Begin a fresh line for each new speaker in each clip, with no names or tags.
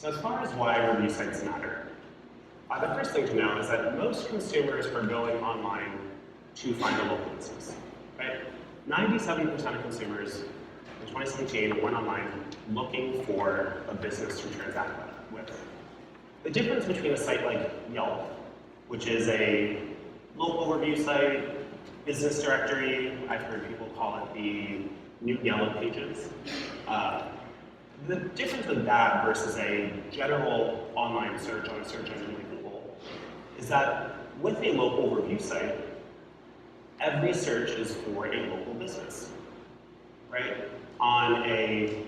So as far as why review sites matter, the first thing to know is that most consumers are going online to find a local business, right? 97% of consumers in 2017 went online looking for a business to transact with. The difference between a site like Yelp, which is a local review site, business directory, I've heard people call it the new Yellow Pages. The difference with that versus a general online search on a search engine like Google is that with a local review site, every search is for a local business, right? On a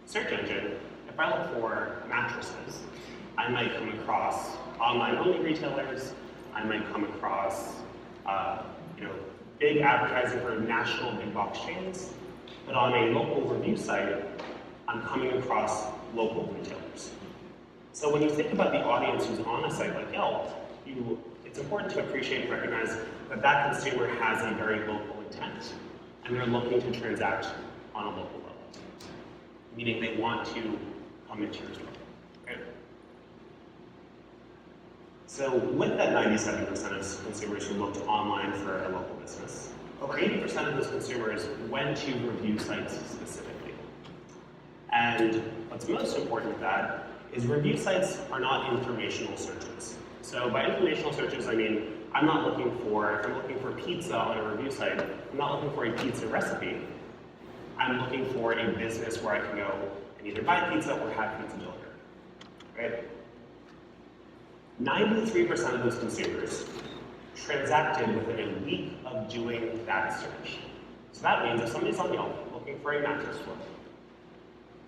search engine, if I look for mattresses, I might come across online-only retailers. I might come across, big advertising for national big box chains. But on a local review site, I'm coming across local retailers. So when you think about the audience who's on a site like Yelp, it's important to appreciate and recognize that that consumer has a very local intent, and they're looking to transact on a local level, meaning they want to come into your store. Okay? So with that 97% of consumers who looked online for a local business, over 80% of those consumers went to review sites specifically. And what's most important with that is review sites are not informational searches. So by informational searches, I mean, if I'm looking for pizza on a review site, I'm not looking for a pizza recipe. I'm looking for a business where I can go and either buy pizza or have pizza delivered, right? 93% of those consumers transacted within a week of doing that search. So that means if somebody's on Yelp looking for a mattress store,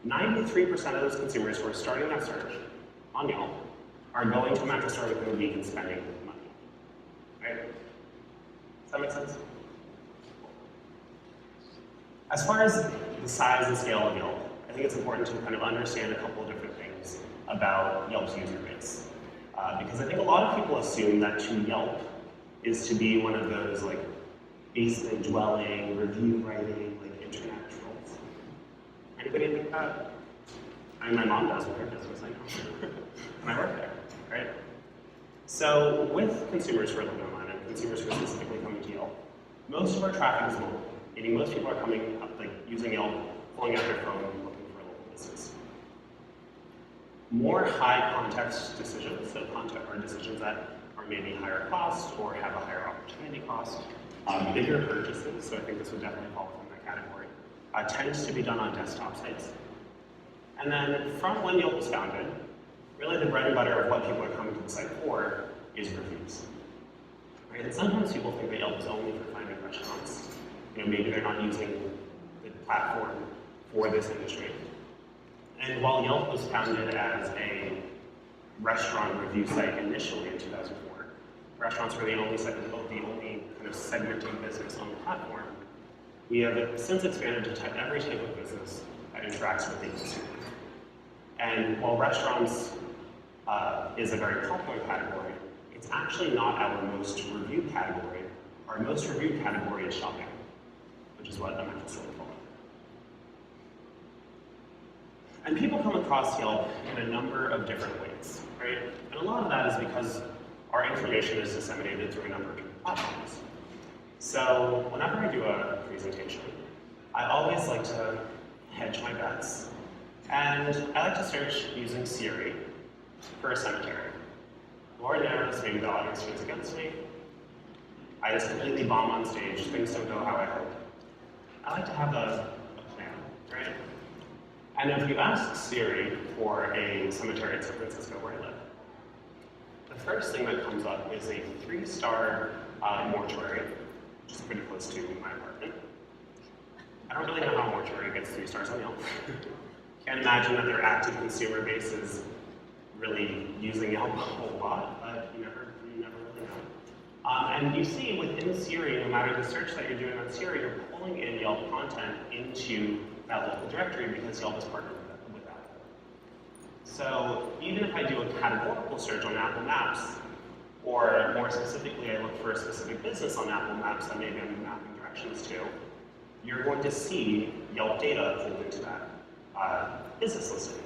93% of those consumers who are starting that search on Yelp are going to a mattress store within a week and spending money, right? Does that make sense? As far as the size and scale of Yelp, I think it's important to kind of understand a couple of different things about Yelp's user base. Because I think a lot of people assume that to Yelp is to be one of those like basement dwelling, review writing, like internet trolls. Anybody think that? I mean, my mom does with her business, I know. And I work there, right? So with consumers who are looking online and consumers who are specifically coming to Yelp, most of our traffic is local, meaning most people are coming up, like using Yelp, pulling out their phone, and looking for a local business. More high context decisions, so decisions that are maybe higher cost or have a higher opportunity cost, bigger purchases, so I think this would definitely fall within that category, tends to be done on desktop sites. And then from when Yelp was founded, really the bread and butter of what people are coming to the site for is reviews. Right? And sometimes people think that Yelp is only for finding restaurants. Maybe they're not using the platform for this industry. And while Yelp was founded as a restaurant review site initially in 2004, restaurants were the only kind of segmenting business on the platform. We have since expanded to every type of business that interacts with the consumer. And while restaurants is a very popular category, it's actually not our most reviewed category. Our most reviewed category is shopping, which is what I'm actually calling. And people come across Yelp in a number of different ways, right? And a lot of that is because our information is disseminated through a number of different platforms. So whenever I do a presentation, I always like to hedge my bets. And I like to search using Siri for a cemetery. Lord knows, maybe the audience turns against me. I just completely bomb on stage, things don't go how I hope. I like to have a plan, right? And if you ask Siri for a cemetery in San Francisco where I live, the first thing that comes up is a 3-star mortuary, which is pretty close to my apartment. I don't really know how a mortuary gets 3 stars on Yelp. Can't imagine that their active consumer base is really using Yelp a whole lot, but you never really know. And you see within Siri, no matter the search that you're doing on Siri, you're pulling in Yelp content into that local directory because Yelp is partnered with that. So even if I do a categorical search on Apple Maps, or more specifically, I look for a specific business on Apple Maps that maybe I'm mapping directions to, you're going to see Yelp data pulled into that business listing.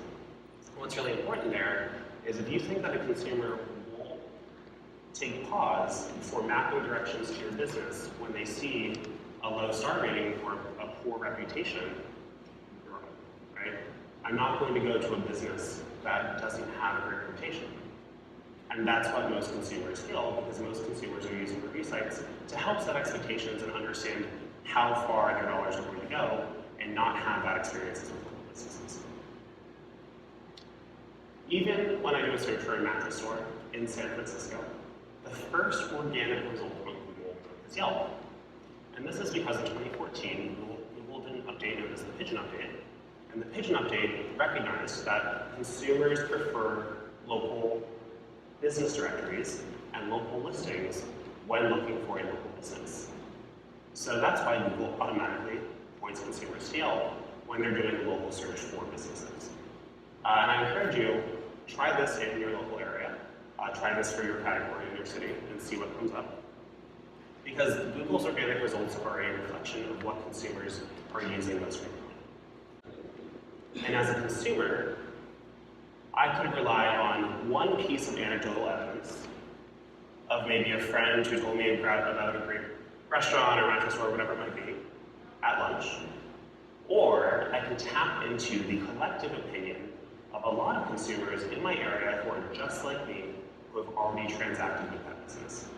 What's really important there is if you think that a consumer will take pause before mapping directions to your business when they see a low star rating or a poor reputation, you're wrong, right? I'm not going to go to a business that doesn't have a great reputation. And that's what most consumers feel, because most consumers are using review sites to help set expectations and understand how far their dollars are going to go and not have bad experiences with local businesses. Even when I do a search for a mattress store in San Francisco, the first organic result on Google is Yelp. And this is because in 2014, Google did an update known as the Pigeon Update. And the Pigeon Update recognized that consumers prefer local business directories and local listings when looking for a local business. So that's why Google automatically points consumers to Yelp when they're doing a local search for businesses. And I encourage you, try this in your local area. Try this for your category in your city and see what comes up. Because Google's organic results are a reflection of what consumers are using most frequently. And as a consumer, I could rely on one piece of anecdotal evidence of maybe a friend who told me about a great restaurant or mattress store or whatever it might be at lunch. Or I can tap into the collective opinion of a lot of consumers in my area who are just like me, who have already transacted with that business.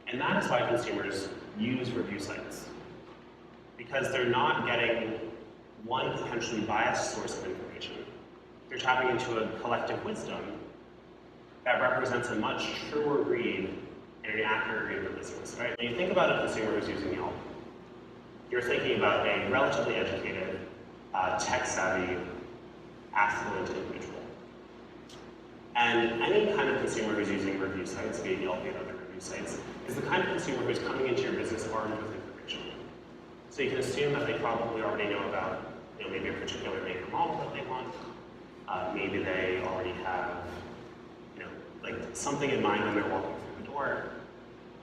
And that is why consumers use review sites, because they're not getting one potentially biased source of information. They're tapping into a collective wisdom that represents a much truer read and an accurate read of the business, right? When you think about a consumer who's using Yelp, you're thinking about a relatively educated, tech-savvy, affluent individual. And any kind of consumer who's using review sites, be it Yelp and other review sites, is the kind of consumer who's coming into your business armed with information. So you can assume that they probably already know about, maybe a particular make or model that they want. Maybe they already have, like something in mind when they're walking through the door.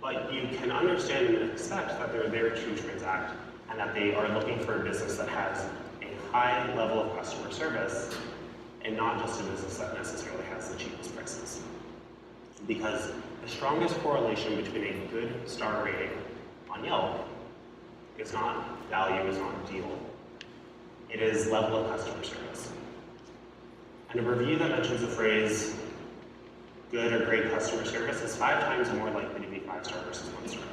But you can understand and expect that they're there to transact and that they are looking for a business that has a high level of customer service and not just a business that necessarily has the cheapest prices. Because the strongest correlation between a good star rating on Yelp is not value, is not deal. It is level of customer service. And a review that mentions the phrase good or great customer service is 5 times more likely to be 5-star versus 1-star.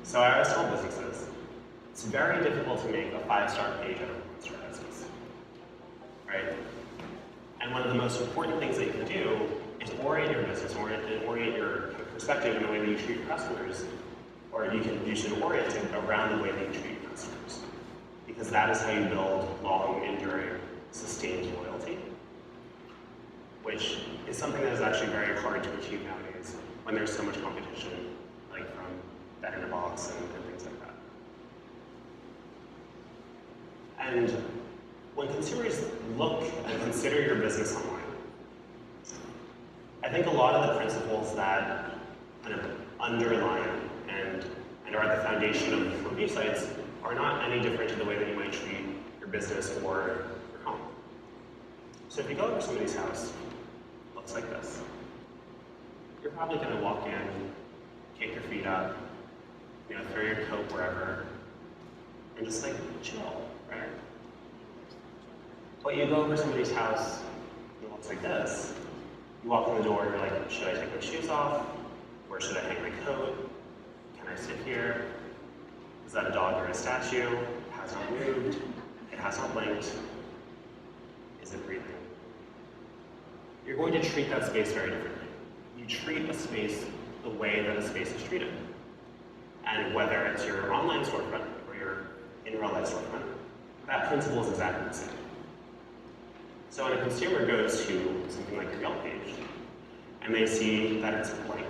So I always tell businesses, it's very difficult to make a 5-star page out of a 1-star business, right? And one of the most important things that you can do is orient your business, orient your perspective in the way that you treat your customers, or you should orient it around the way that you treat your customers. Because that is how you build long, enduring, sustained loyalty, which is something that is actually very hard to achieve nowadays when there's so much competition, like from that in a box and things like that. And when consumers look and consider your business online, I think a lot of the principles that kind of underline and are at the foundation of review sites are not any different to the way that you might treat your business or your home. So if you go over somebody's house, it looks like this. You're probably going to walk in, kick your feet up, throw your coat wherever, and just like chill, right? But you go over somebody's house, it looks like this. You walk in the door, you're like, should I take my shoes off? Where should I hang my coat? Can I sit here? Is that a dog or a statue? It has not moved. It has not blinked. Is it breathing? You're going to treat that space very differently. You treat a space the way that a space is treated. And whether it's your online storefront or your in real life storefront, that principle is exactly the same. So when a consumer goes to something like your Yelp page, and they see that it's blank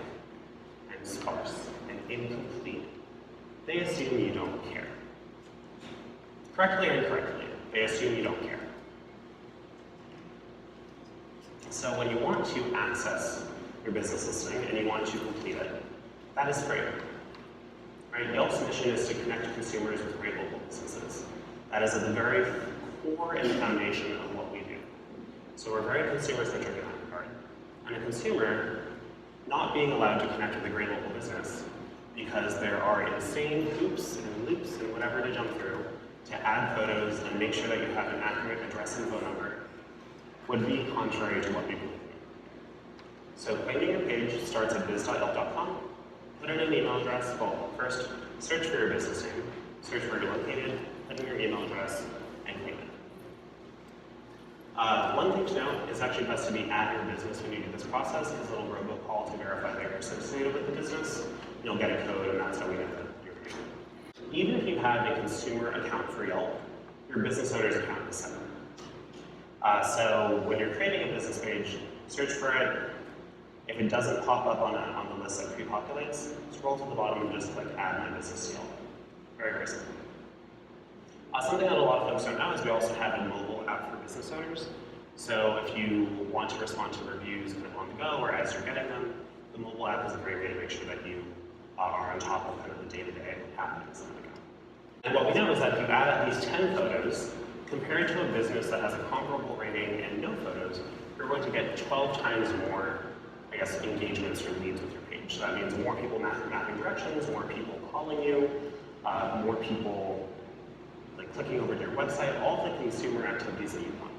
and sparse and incomplete, they assume you don't care. Correctly or incorrectly, they assume you don't care. So when you want to access your business listing and you want to complete it, that is free. Right? Yelp's mission is to connect consumers with great local businesses. That is at the very core and foundation of what we do. So we're very consumer-centric in that regard. And a consumer not being allowed to connect with a great local business because there are insane hoops and loops and whatever to jump through to add photos and make sure that you have an accurate address and phone number would be contrary to what we believe in. So claiming your page starts at biz.yelp.com. Put in an email address. Well, first, search for your business name, search where you're located, put in your email address, and claim it. One thing to note is actually best to be at your business when you do this process, because it'll robocall to verify that you're associated with the business. You'll get a code, and that's how we know that you're here. Even if you have a consumer account for Yelp, your business owner's account is separate. So when you're creating a business page, search for it. If it doesn't pop up on the list that pre-populates, scroll to the bottom and just click Add My Business to Yelp. Very, very simple. Something that a lot of folks don't know is we also have a mobile app for business owners. So if you want to respond to reviews kind of on the go or as you're getting them, the mobile app is a great way to make sure that you are on top of kind of the day-to-day happenings on the go. And what we know is that if you add at least 10 photos, compared to a business that has a comparable rating and no photos, you're going to get 12 times more, I guess, engagements or leads with your page. So that means more people mapping directions, more people calling you, more people clicking over to your website, all the consumer activities that you want.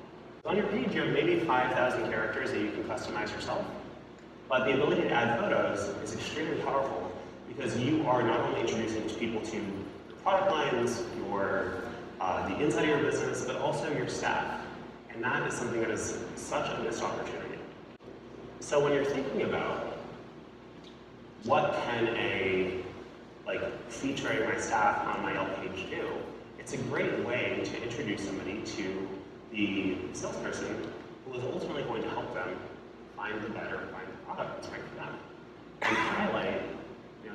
On your page, you have maybe 5,000 characters that you can customize yourself, but the ability to add photos is extremely powerful because you are not only introducing people to your product lines, the inside of your business, but also your staff. And that is something that is such a missed opportunity. So when you're thinking about what can featuring my staff on my Yelp page do, it's a great way to introduce somebody to the salesperson who is ultimately going to help them find the product that's right for them. And highlight,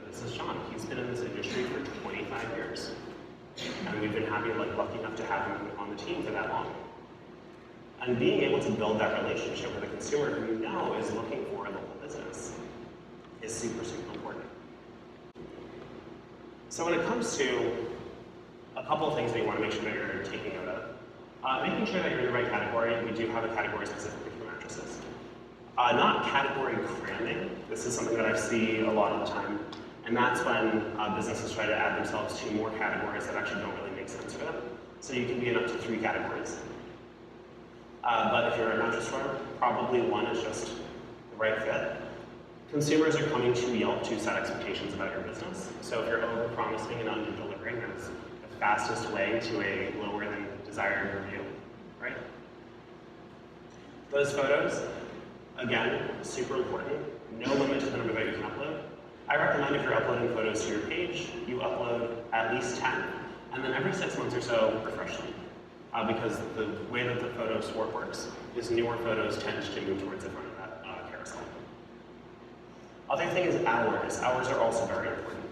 this is John. He's been in this industry for 25 years. And we've been lucky enough to have him on the team for that long. And being able to build that relationship with a consumer who you know is looking for a local business is super, super important. So when it comes to a couple of things that you want to make sure that you're taking note of, making sure that you're in the right category. We do have a category specifically for mattresses. Not category cramming. This is something that I see a lot of the time. And that's when businesses try to add themselves to more categories that actually don't really make sense for them. So you can be in up to 3 categories. But if you're a mattress store, probably 1 is just the right fit. Consumers are coming to Yelp to set expectations about your business. So if you're over-promising and under-delivering, that's the fastest way to a lower than desired review, right? Those photos, again, super important. No limit to the number that you can upload. I recommend if you're uploading photos to your page, you upload at least 10, and then every 6 months or so, refresh them. Because the way that the photo sort works is newer photos tend to move towards the front of that carousel. Other thing is hours. Hours are also very important.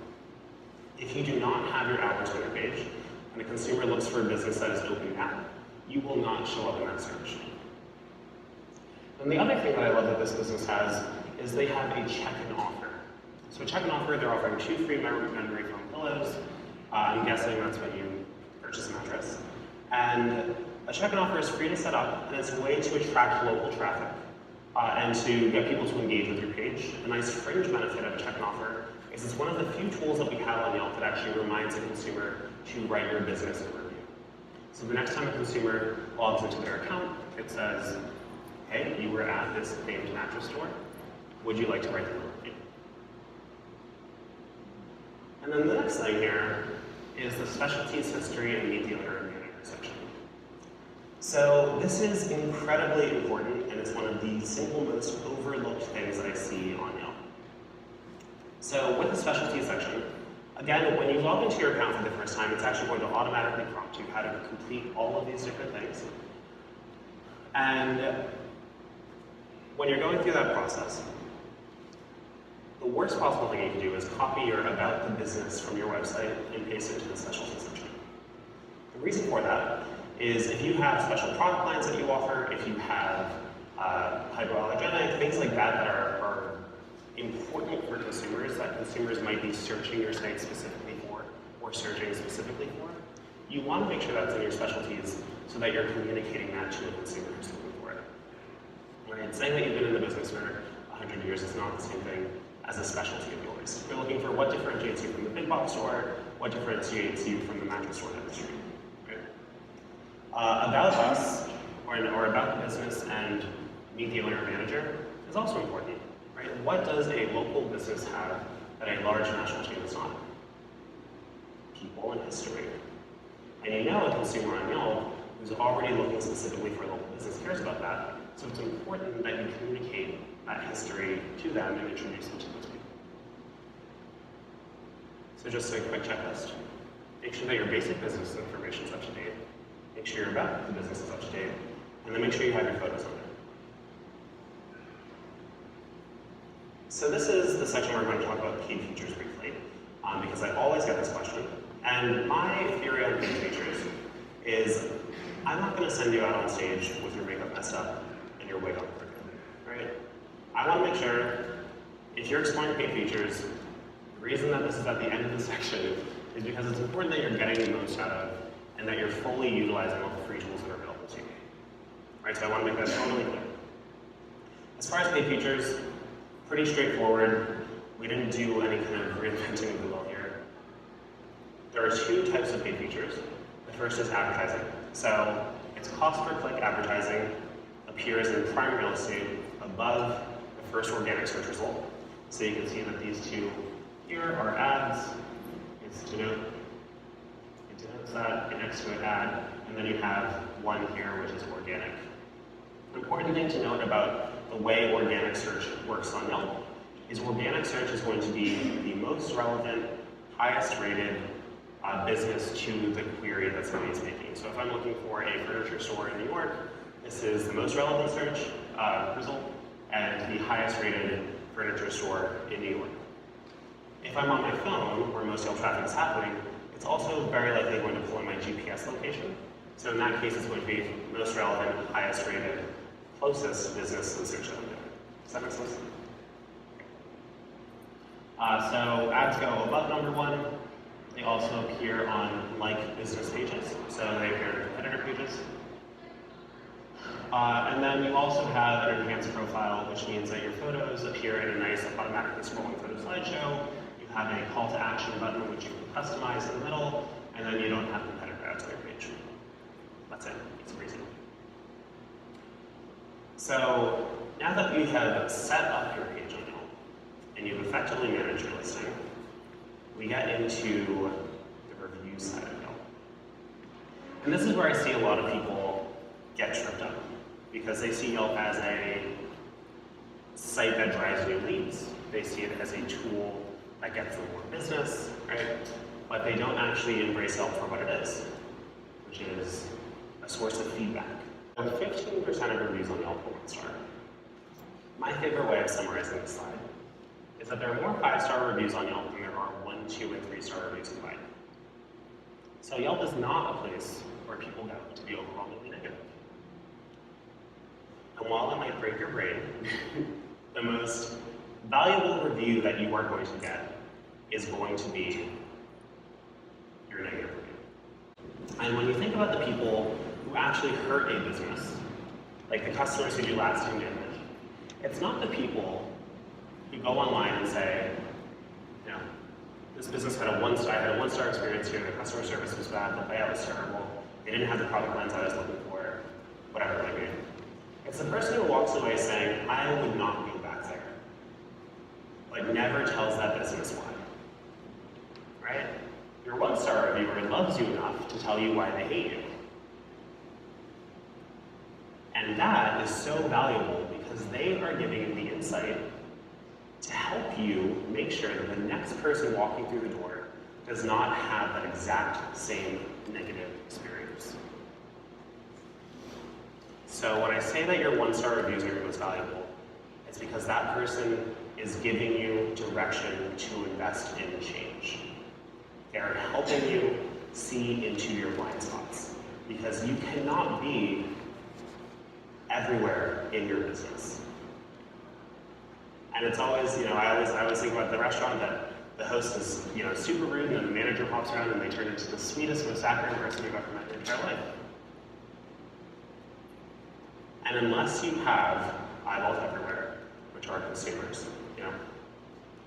If you do not have your hours on your page, and a consumer looks for a business that is open now, you will not show up in that search. And the other thing that I love that this business has is they have a check-in offer. So a check-in offer, they're offering 2 free memory foam pillows. I'm guessing that's when you purchase a mattress. And a check-in offer is free to set up, and it's a way to attract local traffic and to get people to engage with your page. A nice fringe benefit of a check-in offer is it's one of the few tools that we have on Yelp that actually reminds a consumer to write your business a review. So the next time a consumer logs into their account, it says, hey, you were at this named mattress store. Would you like to write them a review? And then the next thing here is the specialties history and meet the owner and manager section. So this is incredibly important, and it's one of the single most overlooked things that I see on Yelp. So with the specialties section, again, when you log into your account for the first time, it's actually going to automatically prompt you how to complete all of these different things. And when you're going through that process, the worst possible thing you can do is copy your about the business from your website and paste it into the specialty section. The reason for that is if you have special product lines that you offer, if you have hypoallergenic, things like that that are important for consumers, that consumers might be searching your site specifically for or searching specifically for, you want to make sure that's in your specialties so that you're communicating that to a consumer who's looking for it. Right? Saying that you've been in the business for 100 years is not the same thing as a specialty of yours. If you're looking for what differentiates you from the big box store, what differentiates you from the mattress store down the street. Right? About us, or about the business and meet the owner or manager is also important. Right? What does a local business have that a large national chain does not? People and history. And you know a consumer on Yelp who's already looking specifically for a local business cares about that, so it's important that you communicate that history to them and introduce them to those people. So just a quick checklist. Make sure that your basic business information is up to date. Make sure your about the business is up to date. And then make sure you have your photos on there. So this is the section where we're going to talk about paid features briefly, because I always get this question. And my theory on paid features is I'm not going to send you out on stage with your makeup messed up and your wig on crooked, right? I want to make sure if you're exploring paid features, the reason that this is at the end of the section is because it's important that you're getting the most out of and that you're fully utilizing all the free tools that are available to you. Right, so I want to make that totally clear. As far as paid features, pretty straightforward. We didn't do any kind of reinventing of the wheel here. There are two types of paid features. The first is advertising. So it's cost per click advertising appears in prime real estate above the first organic search result. So you can see that these two here are ads. It denotes that, and next to it ad, and then you have one here which is organic. The important thing to note about the way organic search works on Yelp is organic search is going to be the most relevant, highest rated business to the query that somebody is making. So if I'm looking for a furniture store in New York, this is the most relevant search result and the highest rated furniture store in New York. If I'm on my phone, where most Yelp traffic is happening, it's also very likely going to pull in my GPS location. So in that case, it's going to be most relevant, highest rated, closest business and search that I'm doing. Does that make sense? So ads go above number one. They also appear on like business pages, so they appear on competitor pages. And then you also have an enhanced profile, which means that your photos appear in a nice automatically scrolling photo slideshow. You have a call to action button, which you can customize in the middle, and then you don't have competitor ads on your page. That's it. It's pretty simple. So now that you have set up your page on Yelp, and you've effectively managed your listing, we get into the review side of Yelp. And this is where I see a lot of people get tripped up, because they see Yelp as a site that drives new leads. They see it as a tool that gets them more business, right? But they don't actually embrace Yelp for what it is, which is a source of feedback. 15% of reviews on Yelp are 1-star. My favorite way of summarizing this slide is that there are more 5-star reviews on Yelp than there are 1, 2, and 3-star reviews combined. So Yelp is not a place where people go to be overwhelmingly negative. And while it might break your brain, the most valuable review that you are going to get is going to be your negative review. And when you think about the people who actually hurt a business, like the customers who do lasting damage, it's not the people who go online and say, you know, this business had a 1-star, I had a 1-star experience here, the customer service was bad, the layout was terrible, they didn't have the product lens I was looking for, whatever it might be. It's the person who walks away saying, I would not go back there, but never tells that business why, right? Your 1-star reviewer loves you enough to tell you why they hate you. And that is so valuable because they are giving you the insight to help you make sure that the next person walking through the door does not have that exact same negative experience. So when I say that your 1-star reviews are your most valuable, it's because that person is giving you direction to invest in change. They are helping you see into your blind spots because you cannot be everywhere in your business. And it's always, you know, I always think about the restaurant that the host is, super rude, and then the manager pops around and they turn into the sweetest, most saccharine person you've ever met in your entire life. And unless you have eyeballs everywhere, which are consumers,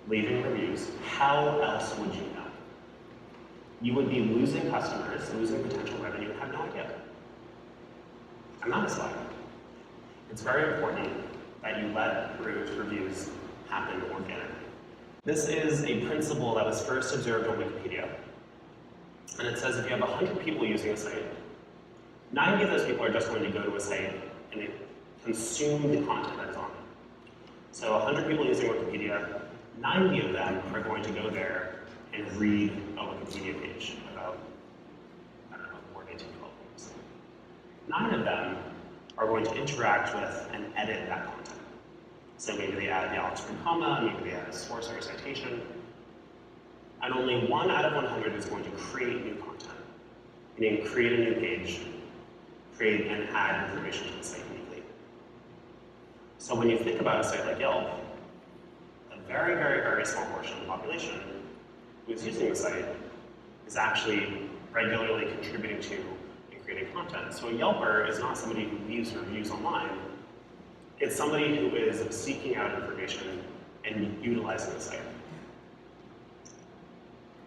leaving reviews, how else would you know? You would be losing customers, losing potential revenue, and have no idea. And that is why it's very important that you let reviews happen organically. This is a principle that was first observed on Wikipedia. And it says if you have 100 people using a site, 90 of those people are just going to go to a site and consume the content that is on it. So 100 people using Wikipedia, 90 of them are going to go there and read a Wikipedia page about, more than 12 things. 9 of them are going to interact with and edit that content. So maybe they add the Oxford comma, maybe they add a source or a citation. And only 1 out of 100 is going to create new content, meaning create a new page, create and add information to the site uniquely. So when you think about a site like Yelp, a very, very, very small portion of the population who is using the site is actually regularly contributing to and creating content. So a Yelper is not somebody who leaves reviews online. It's somebody who is seeking out information and utilizing the site.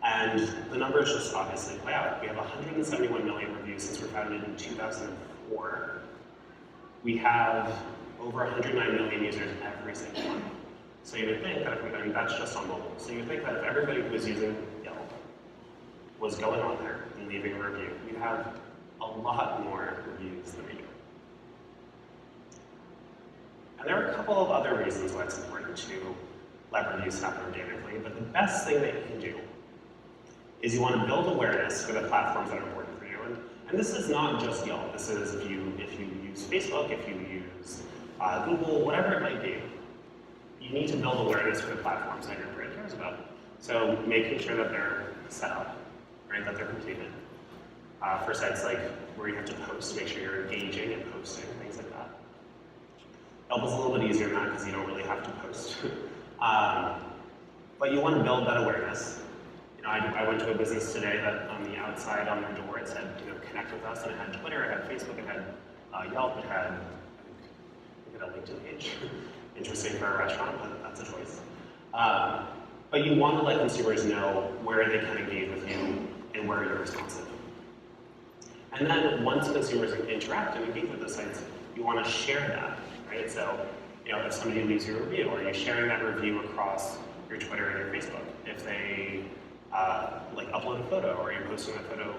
And the numbers just obviously play out. We have 171 million reviews since we're founded in 2004. We have over 109 million users every single month. So you would think that if that's just on mobile. So you would think that if everybody who was using Yelp was going on there and leaving a review, we'd have a lot more reviews than we do. And there are a couple of other reasons why it's important to let reviews happen organically, but the best thing that you can do is you want to build awareness for the platforms that are important for you. And this is not just Yelp. This is if you use Facebook, if you use Google, whatever it might be. You need to build awareness for the platforms that your brand cares about. So making sure that they're set up, right, that they're completed. For sites like where you have to post, make sure you're engaging and posting, things like that. Yelp is a little bit easier than that because you don't really have to post. But you want to build that awareness. I went to a business today that on the outside on their door it said, connect with us, and it had Twitter, it had Facebook, it had Yelp, it had a LinkedIn page. Interesting for a restaurant, but that's a choice. But you want to let consumers know where they can engage with you and where you're responsive. And then once consumers interact and engage with the sites, you want to share that, right? So, if somebody leaves you a review, are you sharing that review across your Twitter and your Facebook? If they upload a photo, or you're posting that photo,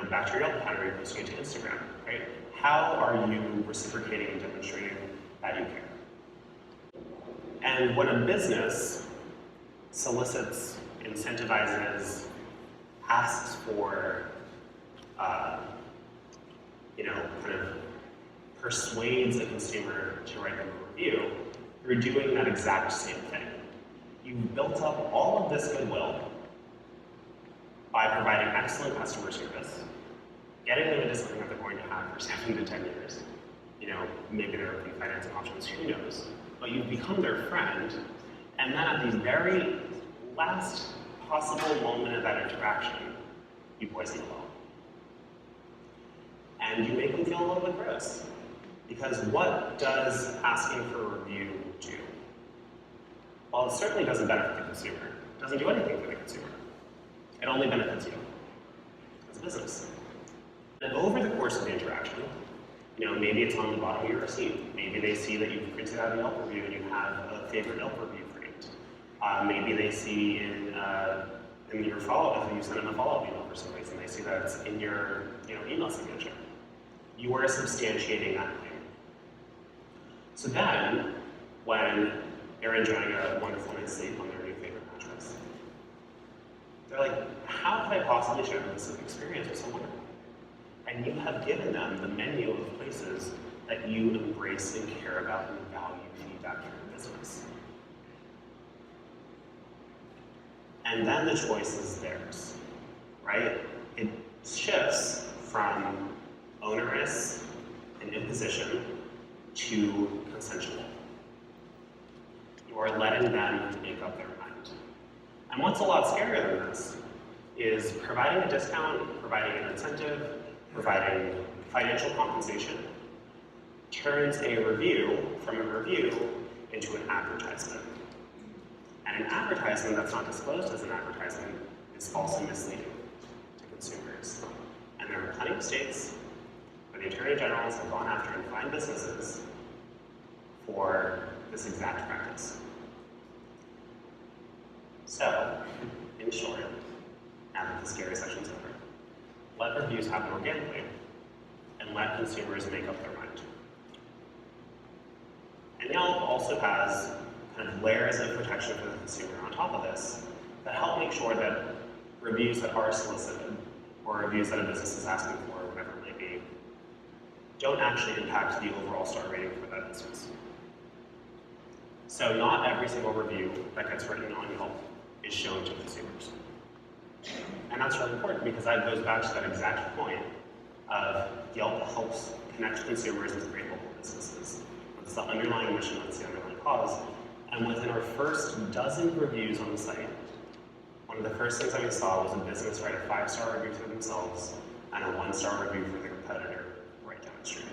back to your Yelp account, or you're posting it to Instagram, right? How are you reciprocating and demonstrating that you care? And when a business solicits, incentivizes, asks for, kind of persuades a consumer to write them a review, you're doing that exact same thing. You've built up all of this goodwill by providing excellent customer service, getting them into something that they're going to have for 7 to 10 years. Maybe there are financing options, who knows? But you've become their friend, and then at the very last possible moment of that interaction, you poison the well. And you make them feel a little bit gross. Because what does asking for a review do? Well, it certainly doesn't benefit the consumer. It doesn't do anything for the consumer. It only benefits you as a business. And over the course of the interaction, maybe it's on the bottom of your receipt. Maybe they see that you've printed out a Yelp review and you have a favorite Yelp review framed. Maybe they see in your follow-up, if you send them a follow-up email for some reason, they see that it's in your email signature. You are substantiating that claim. So then, when they're enjoying a wonderful night's sleep on their new favorite mattress, they're like, how could I possibly share this experience with someone? And you have given them the menu of places that you embrace and care about and value feedback from your business. And then the choice is theirs, right? It shifts from onerous and imposition to consensual. You are letting them make up their mind. And what's a lot scarier than this is providing a discount, providing an incentive, providing financial compensation turns a review from a review into an advertisement. And an advertisement that's not disclosed as an advertisement is false and misleading to consumers. And there are plenty of states where the Attorney Generals have gone after and fined businesses for this exact practice. So, in short, now that the scary section's over, let reviews happen organically and let consumers make up their mind. And YELP also has kind of layers of protection for the consumer on top of this that help make sure that reviews that are solicited or reviews that a business is asking for, or whatever it might be, don't actually impact the overall star rating for that business. So not every single review that gets written on YELP is shown to consumers. And that's really important because that goes back to that exact point of YELP helps connect consumers with great local businesses. That's the underlying mission, that's the underlying cause. And within our first dozen reviews on the site, one of the first things that we saw was a business write a 5-star review for themselves and a 1-star review for their competitor right down the street.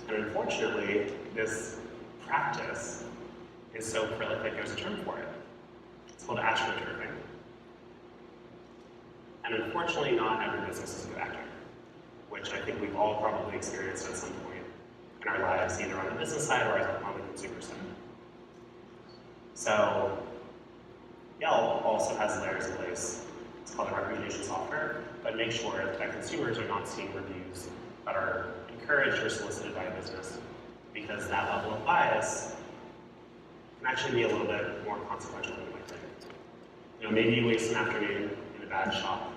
And unfortunately, this practice is so prolific, there's a term for it. It's called astroturfing. And unfortunately, not every business is a good actor, which I think we've all probably experienced at some point in our lives, either on the business side or on the consumer side. So, YELP also has layers in place. It's called a recommendation software, but make sure that consumers are not seeing reviews that are encouraged or solicited by a business, because that level of bias can actually be a little bit more consequential than you might think. You know, maybe you waste an afternoon in a bad shop.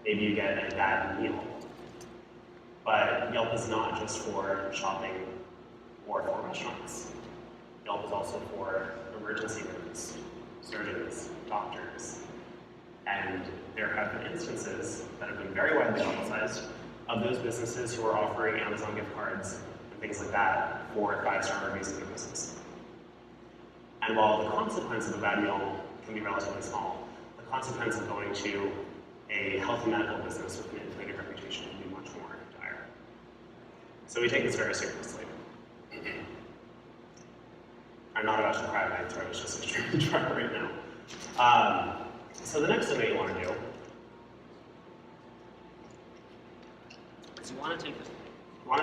Maybe you get a bad meal. But YELP is not just for shopping or for restaurants. YELP is also for emergency rooms, surgeons, doctors. And there have been instances that have been very widely publicized of those businesses who are offering Amazon gift cards and things like that for 5-star reviews of their business. And while the consequence of a bad meal can be relatively small, the consequence of going to a health and medical business with an inflated reputation can be much more dire. So we take this very seriously. I'm not about to cry, my throat is just extremely dry right now. So the next thing that you want to do is you want to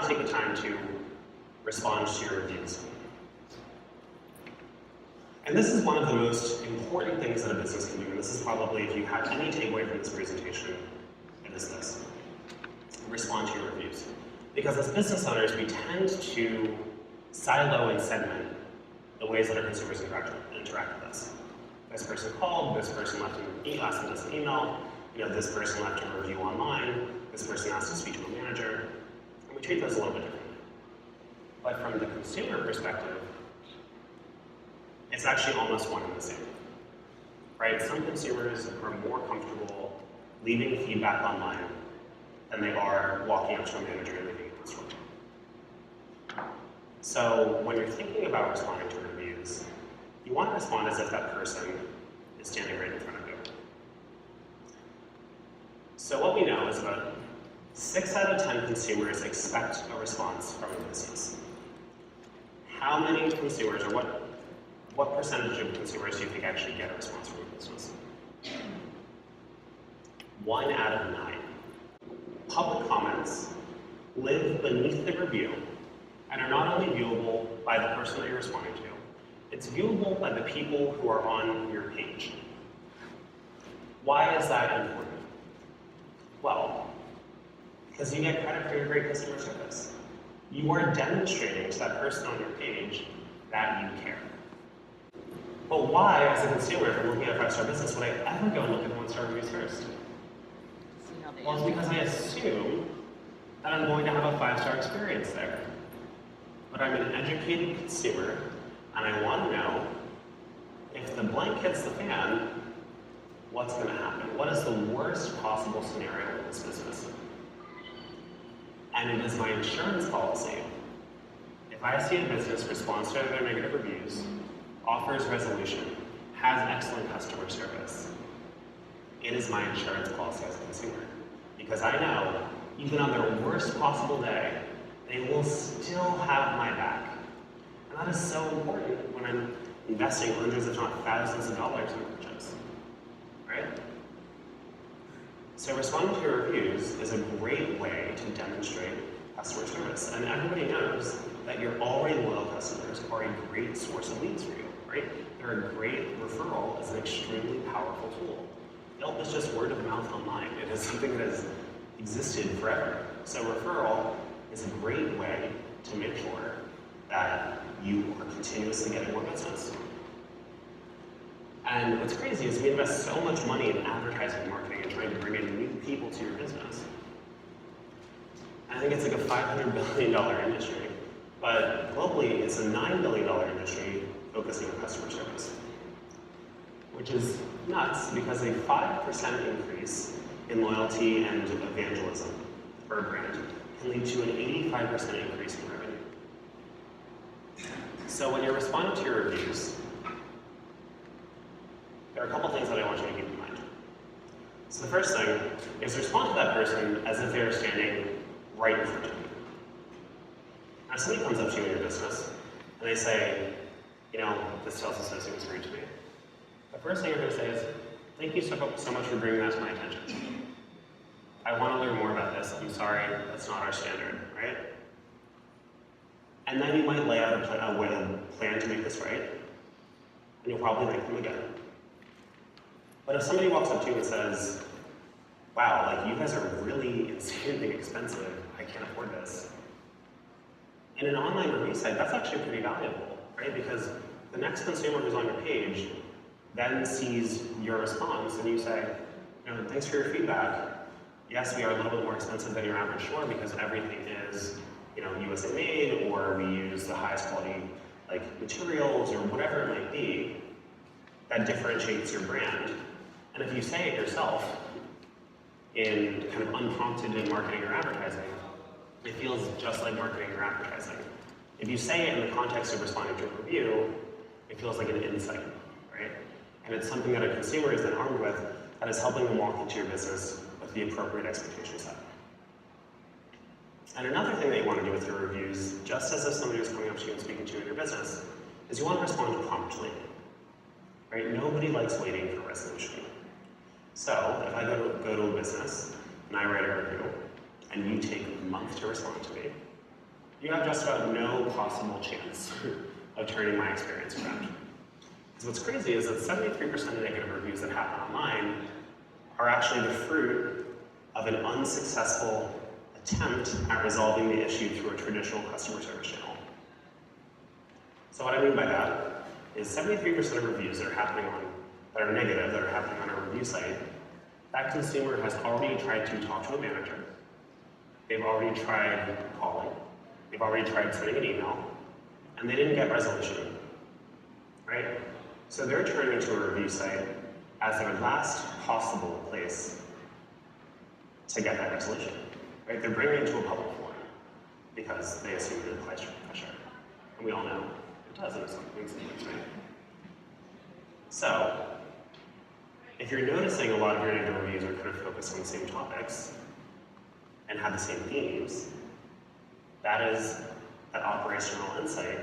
take the time to respond to your reviews. And this is one of the most important things that a business can do, and this is probably, if you have any takeaway from this presentation, it is this. Respond to your reviews. Because as business owners, we tend to silo and segment the ways that our consumers interact with us. This person called, this person left us an email, this person left a review online, this person asked to speak to a manager, and we treat those a little bit differently. But from the consumer perspective, it's actually almost one and the same, right? Some consumers are more comfortable leaving feedback online than they are walking up to a manager and leaving a customer. So when you're thinking about responding to reviews, you want to respond as if that person is standing right in front of you. So what we know is about 6 out of 10 consumers expect a response from a business. How many consumers, or what percentage of consumers do you think actually get a response from a business? 1 out of 9. Public comments live beneath the review and are not only viewable by the person that you're responding to, it's viewable by the people who are on your page. Why is that important? Well, because you get credit for your great customer service. You are demonstrating to that person on your page that you care. But why, as a consumer, if I'm looking at a 5-star business, would I ever go and look at the 1-star reviews first? Well, it's because I assume that I'm going to have a 5-star experience there. But I'm an educated consumer, and I want to know if the blank hits the fan, what's going to happen? What is the worst possible scenario with this business? And it is my insurance policy. If I see a business responds to their negative reviews, offers resolution, has excellent customer service, it is my insurance policy as a consumer. Because I know, even on their worst possible day, they will still have my back. And that is so important when I'm investing hundreds, if not thousands of dollars in purchase, right? So responding to your reviews is a great way to demonstrate customer service. And everybody knows that your already loyal customers are a great source of leads for you, right? They're a great referral. It's an extremely powerful tool. YELP is just word of mouth online. It is something that has existed forever. So referral is a great way to make sure that you are continuously getting more business. And what's crazy is we invest so much money in advertising and marketing and trying to bring in new people to your business. I think it's like a $500 billion industry, but globally it's a $9 billion industry focusing on customer service, which is nuts because a 5% increase in loyalty and evangelism for a brand can lead to an 85% increase in revenue. So when you're responding to your reviews, there are a couple things that I want you to keep in mind. So the first thing is respond to that person as if they're standing right in front of you. Now, if somebody comes up to you in your business and they say, you know, this sales associate was rude to me. The first thing you're going to say is, thank you so much for bringing that to my attention. I want to learn more about this. I'm sorry, that's not our standard, right? And then you might lay out a plan to make this right, and you'll probably thank them again. But if somebody walks up to you and says, wow, like you guys are really insanely expensive, I can't afford this. In an online review site, that's actually pretty valuable, right? Because the next consumer who's on your page then sees your response and you say, you know, thanks for your feedback. Yes, we are a little bit more expensive than your average store because everything is, you know, USA made, or we use the highest quality like materials or whatever it might be that differentiates your brand. And if you say it yourself in kind of unprompted in marketing or advertising, it feels just like marketing or advertising. If you say it in the context of responding to a review, it feels like an insight, right? And it's something that a consumer is then armed with that is helping them walk into your business with the appropriate expectation set. And another thing that you want to do with your reviews, just as if somebody was coming up to you and speaking to you in your business, is you want to respond promptly, right? Nobody likes waiting for resolution. So if I go to a business and I write a review and you take a month to respond to me, you have just about no possible chance of turning my experience around. Because what's crazy is that 73% of negative reviews that happen online are actually the fruit of an unsuccessful attempt at resolving the issue through a traditional customer service channel. So what I mean by that is 73% of reviews that are negative, that are happening on a review site, that consumer has already tried to talk to a manager, they've already tried calling, they've already tried sending an email, and they didn't get resolution, right? So they're turning to a review site as their last possible place to get that resolution, right? They're bringing it to a public forum because they assume it applies pressure. And we all know it does in some things, right? So, if you're noticing a lot of your negative reviews are kind of focused on the same topics and have the same themes, that is an operational insight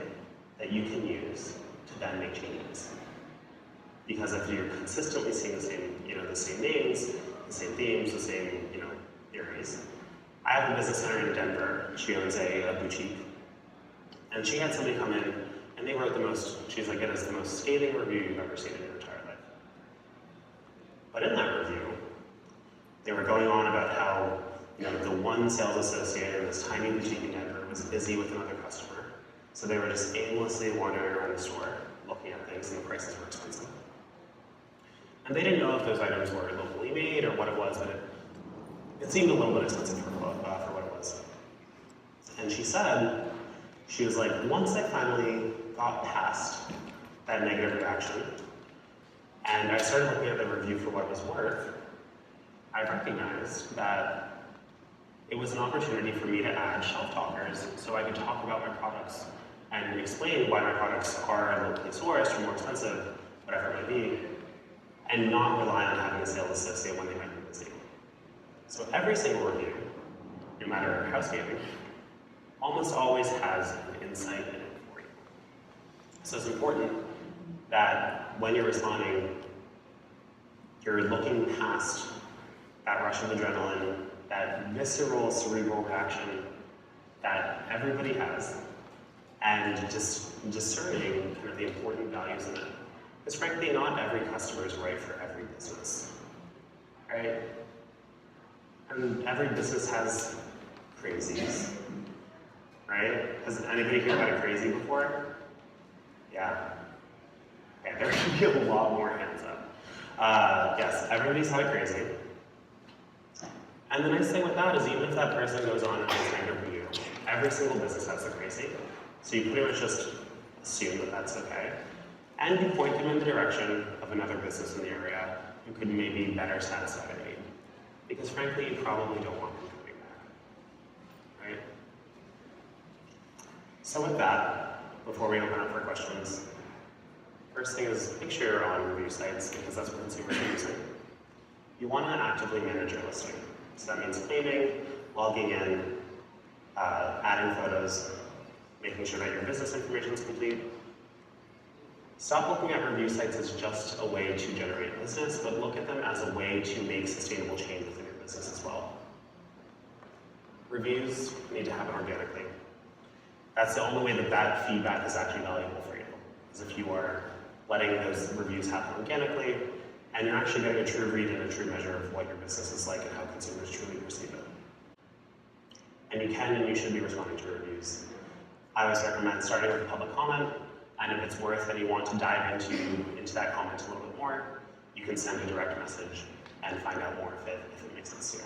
that you can use to then make changes. Because if you're consistently seeing the same, the same names, the same themes, the same, theories. I have a business owner in Denver. She owns a boutique, and she had somebody come in, and they wrote she's like, it is the most scathing review you've ever seen in your entire life. But in that review, they were going on about how, the one sales associate in this tiny boutique in Denver was busy with another customer. So they were just aimlessly wandering around the store, looking at things, and the prices were expensive. And they didn't know if those items were locally made or what it was, but it seemed a little bit expensive for what it was. And she was like, once I finally got past that negative reaction, and I started looking at the review for what it was worth, I recognized that it was an opportunity for me to add shelf talkers so I could talk about my products and explain why my products are locally sourced or more expensive whatever it might be, and not rely on having a sales associate when they might be busy. So every single review, no matter how scathing, almost always has an insight in it for you. So it's important that when you're responding, you're looking past that rush of adrenaline, that visceral, cerebral reaction that everybody has, and just discerning kind of the important values in it. Because frankly, not every customer is right for every business, right? And every business has crazies, right? Has anybody here had a crazy before? Yeah. Okay, there should be a lot more hands up. Yes, everybody's had a crazy. And the nice thing with that is even if that person goes on and does negative review, every single business has a crazy. So you pretty much just assume that that's okay. And you point them in the direction of another business in the area who could maybe better satisfy their need. Because frankly, you probably don't want them coming back, right? So with that, before we open up for questions, first thing is make sure you're on review sites because that's what consumers are using. You want to actively manage your listing. So that means claiming, logging in, adding photos, making sure that your business information is complete. Stop looking at review sites as just a way to generate business, but look at them as a way to make sustainable change within your business as well. Reviews need to happen organically. That's the only way that that feedback is actually valuable for you, is if you are letting those reviews happen organically, and you're actually getting a true read and a true measure of what your business is like and how consumers truly perceive it. And you can and you should be responding to reviews. I always recommend starting with a public comment, and if it's worth and you want to dive into that comment a little bit more, you can send a direct message and find out more if it makes sense to you.